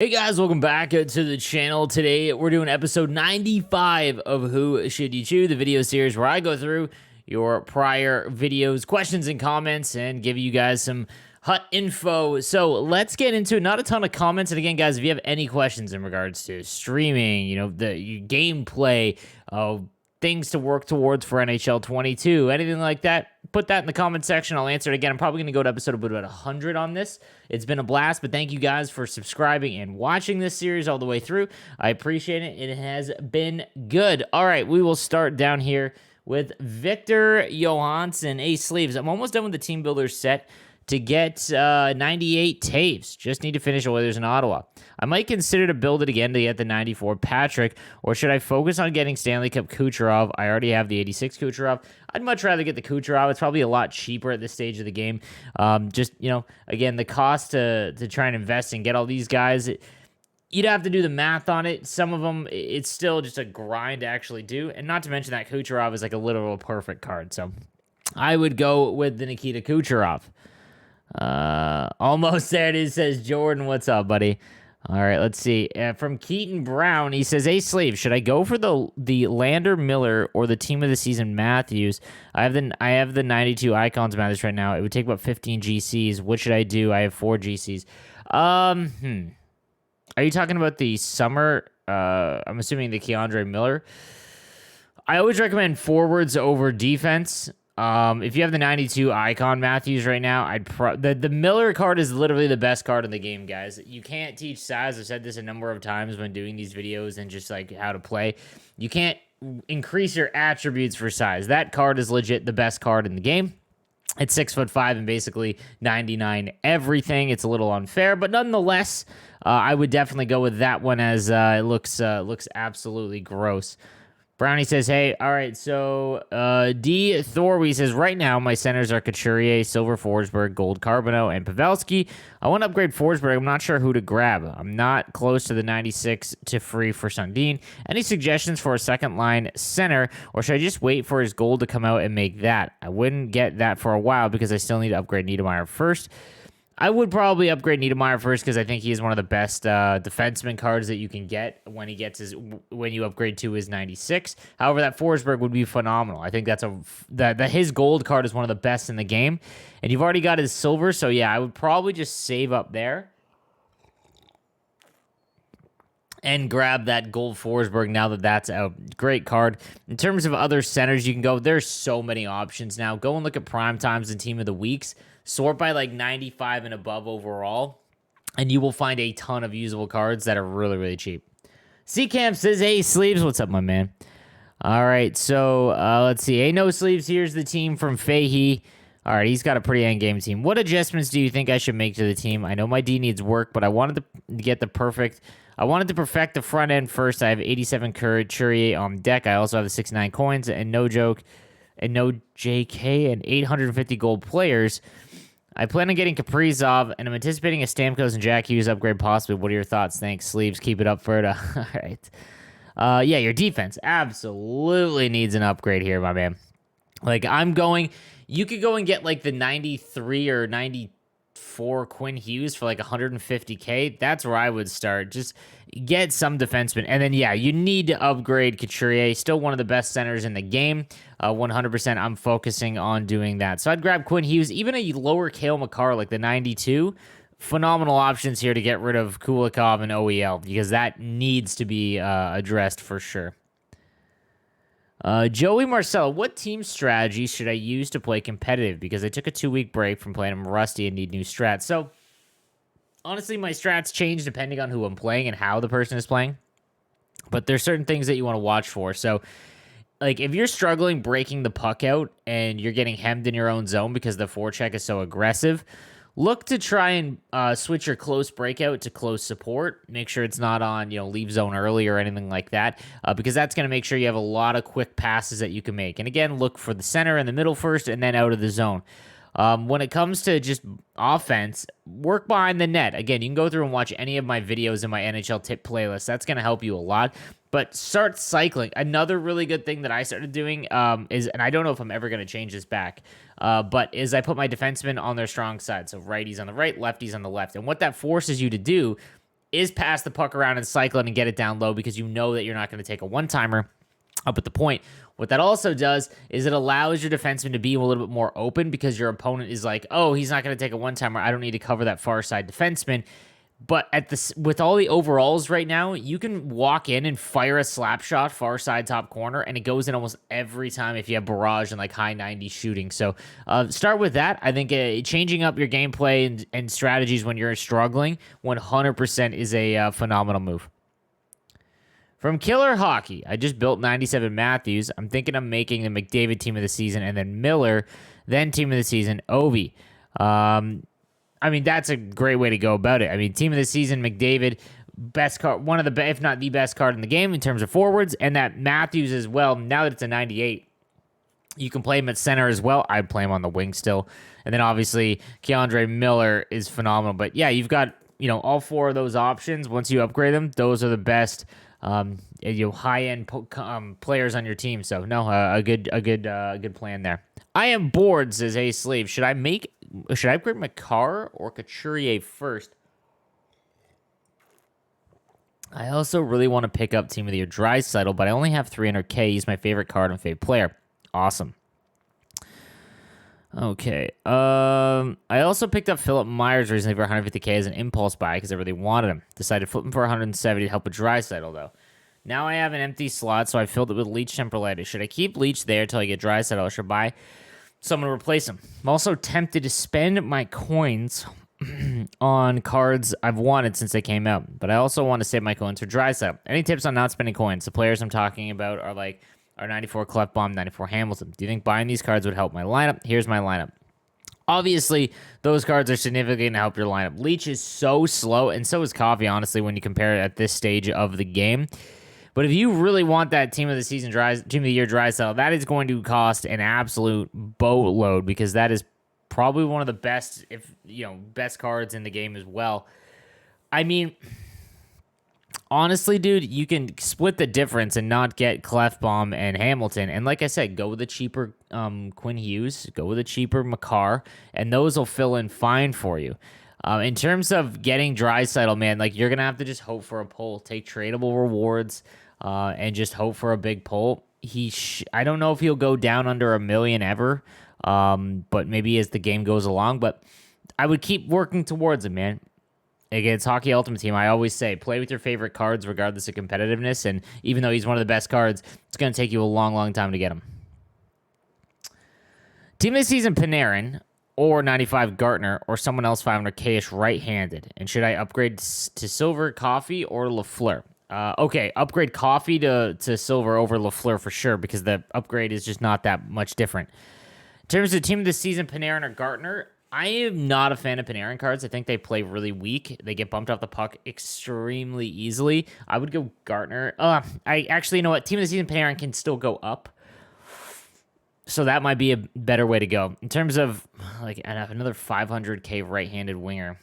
Hey guys, welcome back to the channel. Today we're doing episode 95 of Who Should You Chew, the video series where I go through your prior videos, questions, and comments and give you guys some hot info. So let's get into it. Not a ton of comments. And again, guys, if you have any questions in regards to streaming, the gameplay, things to work towards for NHL 22, anything like that, put that in the comment section. I'll answer it again. I'm probably going to go to episode about 100 on this. It's been a blast, but thank you guys for subscribing and watching this series all the way through. I appreciate it. It has been good. All right, we will start down here with Victor Johansson, Ace Sleeves. I'm almost done with the team builder set to get 98 Taves. Just need to finish Oilers in Ottawa. I might consider to build it again to get the 94 Patrick, or should I focus on getting Stanley Cup Kucherov? I already have the 86 Kucherov. I'd much rather get the Kucherov. It's probably a lot cheaper at this stage of the game. Again, the cost to try and invest and get all these guys, you'd have to do the math on it. Some of them, it's still just a grind to actually do. And not to mention that Kucherov is like a literal perfect card. So I would go with the Nikita Kucherov. Almost there it is, says Jordan. What's up, buddy? All right, let's see. From Keaton Brown, he says, "Hey, Slave, should I go for the Lander Miller or the team of the season Matthews? I have the 92 Icons Matthews right now. It would take about 15 GCs. What should I do? I have 4 GCs. Are you talking about the summer? I'm assuming the Keandre Miller. I always recommend forwards over defense. If you have the 92 Icon Matthews right now, the Miller card is literally the best card in the game, guys. You can't teach size. I've said this a number of times when doing these videos and just like how to play. You can't increase your attributes for size. That card is legit the best card in the game. It's 6'5" and basically 99 everything. It's a little unfair, but nonetheless, I would definitely go with that one as it looks absolutely gross. Brownie says, hey, all right, so D. Thorby says, right now my centers are Couturier, Silver Forsberg, Gold Carbonneau, and Pavelski. I want to upgrade Forsberg. I'm not sure who to grab. I'm not close to the 96 to free for Sundin. Any suggestions for a second-line center, or should I just wait for his gold to come out and make that? I wouldn't get that for a while because I still need to upgrade Niedermeyer first. I would probably upgrade Niedermeyer first because I think he is one of the best defenseman cards that you can get when you upgrade to his 96. However, that Forsberg would be phenomenal. I think his gold card is one of the best in the game, and you've already got his silver. So yeah, I would probably just save up there and grab that gold Forsberg now that that's a great card. In terms of other centers you can go, there's so many options now. Go and look at prime times and team of the weeks. Sort by like 95 and above overall, and you will find a ton of usable cards that are really, really cheap. C-Camp says, hey, Sleeves. What's up, my man? All right, so let's see. Hey, no Sleeves. Here's the team from Fahey. All right, he's got a pretty endgame team. What adjustments do you think I should make to the team? I know my D needs work, but I wanted to get I wanted to perfect the front end first. I have 87 Couturier on deck. I also have the 69 coins, and no joke, and no JK, and 850 gold players. I plan on getting Kaprizov, and I'm anticipating a Stamkos and Jack Hughes upgrade possibly. What are your thoughts? Thanks, Sleeves. Keep it up, Ferda. All right. Yeah, your defense absolutely needs an upgrade here, my man. Like, you could go and get, like, the 93 or 94 Quinn Hughes for, like, 150K. That's where I would start. Just get some defensemen. And then, yeah, you need to upgrade Couturier. Still one of the best centers in the game. 100%, I'm focusing on doing that. So I'd grab Quinn Hughes. Even a lower Cale Makar, like the 92. Phenomenal options here to get rid of Kulikov and OEL, because that needs to be addressed for sure. Joey Marcelo, what team strategy should I use to play competitive? Because I took a 2-week break from playing. I'm rusty and need new strats. So, honestly, my strats change depending on who I'm playing and how the person is playing. But there's certain things that you want to watch for. So, like, if you're struggling breaking the puck out and you're getting hemmed in your own zone because the forecheck is so aggressive, look to try and switch your close breakout to close support. Make sure it's not on, leave zone early or anything like that, because that's going to make sure you have a lot of quick passes that you can make. And again, look for the center and the middle first and then out of the zone. When it comes to just offense, work behind the net. Again, you can go through and watch any of my videos in my NHL tip playlist. That's going to help you a lot. But start cycling. Another really good thing that I started doing is, and I don't know if I'm ever going to change this back, but is I put my defensemen on their strong side. So righties on the right, lefties on the left. And what that forces you to do is pass the puck around and cycle it and get it down low because you know that you're not going to take a one-timer up at the point. What that also does is it allows your defenseman to be a little bit more open because your opponent is like, oh, he's not going to take a one-timer. I don't need to cover that far side defenseman. But with all the overalls right now, you can walk in and fire a slap shot far side top corner, and it goes in almost every time if you have barrage and like high 90s shooting. So start with that. I think changing up your gameplay and strategies when you're struggling 100% is a phenomenal move. From Killer Hockey, I just built 97 Matthews. I'm thinking of making the McDavid team of the season and then Miller, then team of the season, Ovi. I mean, that's a great way to go about it. I mean, team of the season, McDavid, best card, one of the best, if not the best card in the game in terms of forwards, and that Matthews as well. Now that it's a 98, you can play him at center as well. I'd play him on the wing still. And then obviously, Keandre Miller is phenomenal. But yeah, you've got, all four of those options. Once you upgrade them, those are the best high-end players on your team. So no, a good plan there. I am bored, says Hey Slave. Should I upgrade my car or Couturier first? I also really want to pick up Team of the Year Draisaitl, but I only have 300K. He's my favorite card and favorite player. Awesome. Okay. I also picked up Philip Myers recently for 150K as an impulse buy because I really wanted him. Decided to flip him for 170 to help with Draisaitl, though. Now I have an empty slot, so I filled it with Leech Temperlitis. Should I keep Leech there until I get Draisaitl, or should I buy someone to replace him? I'm also tempted to spend my coins on cards I've wanted since they came out, but I also want to save my coins for Draisaitl. Any tips on not spending coins? The players I'm talking about are like our 94 Clefbaum, 94 Hamilton. Do you think buying these cards would help my lineup? Here's my lineup. Obviously, those cards are significant to help your lineup. Leech is so slow, and so is Coffee, honestly, when you compare it at this stage of the game. But if you really want that team of the year Draisaitl, that is going to cost an absolute boatload because that is probably one of the best, best cards in the game as well. I mean, honestly, dude, you can split the difference and not get Clefbaum and Hamilton. And like I said, go with the cheaper Quinn Hughes, go with a cheaper Makar, and those will fill in fine for you. In terms of getting Draisaitl, man, like you're going to have to just hope for a pull. Take tradable rewards and just hope for a big pull. I don't know if he'll go down under $1 million ever, but maybe as the game goes along. But I would keep working towards it, man. Against Hockey Ultimate Team, I always say, play with your favorite cards regardless of competitiveness. And even though he's one of the best cards, it's going to take you a long, long time to get him. Team of the season, Panarin, or 95 Gartner, or someone else 500K-ish right-handed. And should I upgrade to Silver, Coffee, or Lafleur? Okay, upgrade Coffee to Silver over Lafleur for sure, because the upgrade is just not that much different. In terms of team of the season, Panarin or Gartner, I am not a fan of Panarin cards. I think they play really weak. They get bumped off the puck extremely easily. I would go Gartner. I actually, you know what? Team of the season, Panarin can still go up. So that might be a better way to go. In terms of like another 500K right-handed winger,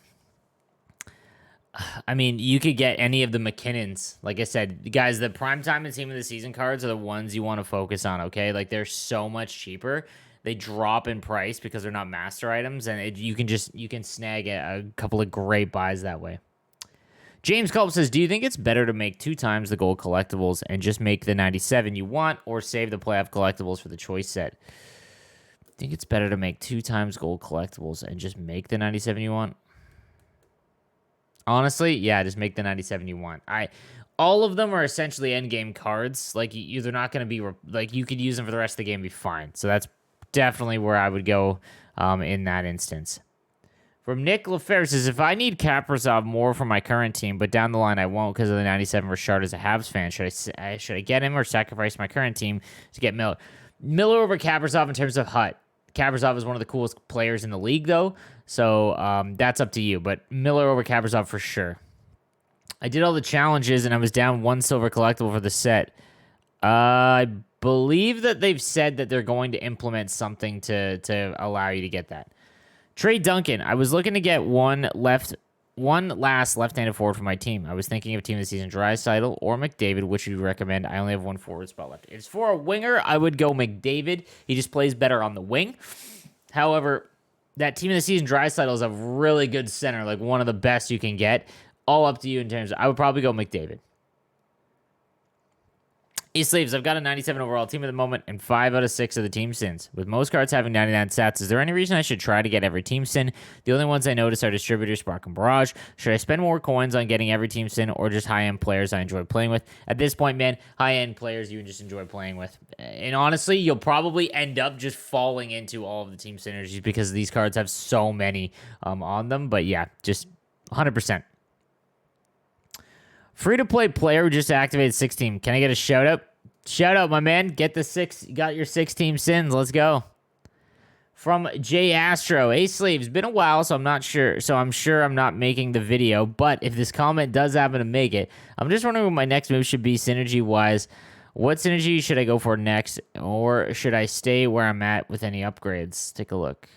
I mean, you could get any of the McKinnons. Like I said, guys, the primetime and team of the season cards are the ones you want to focus on, okay? Like, they're so much cheaper. They drop in price because they're not master items, and you can snag a couple of great buys that way. James Culp says, do you think it's better to make 2 times the gold collectibles and just make the 97 you want, or save the playoff collectibles for the choice set? I think it's better to make 2 times gold collectibles and just make the 97 you want. Honestly, yeah, just make the 97 you want. All of them are essentially endgame cards. Like, they're not going to be like, you could use them for the rest of the game and be fine. So that's definitely where I would go in that instance. From Nick LaFerre says, if I need Kaprizov more for my current team, but down the line I won't because of the 97 Richard as a Habs fan, should I get him or sacrifice my current team to get Miller? Miller over Kaprizov in terms of HUT. Kaprizov is one of the coolest players in the league, though, so that's up to you. But Miller over Kaprizov for sure. I did all the challenges, and I was down 1 silver collectible for the set. I believe that they've said that they're going to implement something to allow you to get that. Trey Duncan, I was looking to get one last left-handed forward for my team. I was thinking of team of the season, Draisaitl or McDavid. Which would you recommend? I only have 1 forward spot left. It's for a winger. I would go McDavid. He just plays better on the wing. However, that team of the season, Draisaitl, is a really good center, like one of the best you can get. all up to you in terms of, I would probably go McDavid. Sleeves, I've got a 97 overall team at the moment and 5 out of 6 of the team sins. With most cards having 99 stats, is there any reason I should try to get every team sin? The only ones I notice are Distributor, Spark, and Barrage. Should I spend more coins on getting every team sin or just high-end players I enjoy playing with? At this point, man, high-end players you just enjoy playing with. And honestly, you'll probably end up just falling into all of the team synergies because these cards have so many on them. But yeah, just 100%. Free-to-play player who just activated 6 team. Can I get a shout-out? Shout-out, my man. Get the 6. You got your 6 team sins. Let's go. From J Astro. Sleeves. Been a while, so I'm not sure. So I'm sure I'm not making the video. But if this comment does happen to make it, I'm just wondering what my next move should be synergy-wise. What synergy should I go for next? Or should I stay where I'm at with any upgrades? Take a look.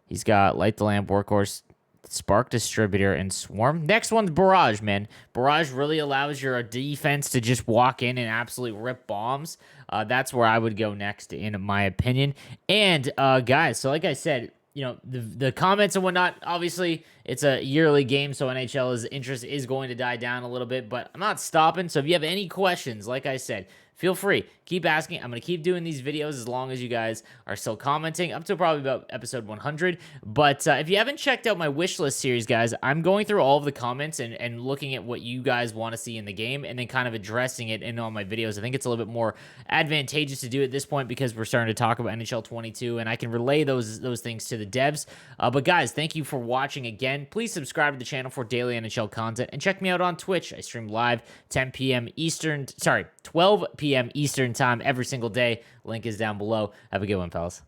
He's got Light the Lamp, Workhorse, Spark, Distributor, and Swarm. Next one's Barrage, man. Barrage really allows your defense to just walk in and absolutely rip bombs. That's where I would go next, in my opinion. And, guys, so like I said, you know, the comments and whatnot, obviously, it's a yearly game, so NHL's interest is going to die down a little bit, but I'm not stopping. So if you have any questions, like I said, feel free. Keep asking. I'm going to keep doing these videos as long as you guys are still commenting, up to probably about episode 100. But if you haven't checked out my wish list series, guys, I'm going through all of the comments and looking at what you guys want to see in the game and then kind of addressing it in all my videos. I think it's a little bit more advantageous to do at this point because we're starting to talk about NHL 22, and I can relay those things to the devs. But guys, thank you for watching again. Please subscribe to the channel for daily NHL content and check me out on Twitch. I stream live 12 p.m. Eastern time every single day. Link is down below. Have a good one, fellas.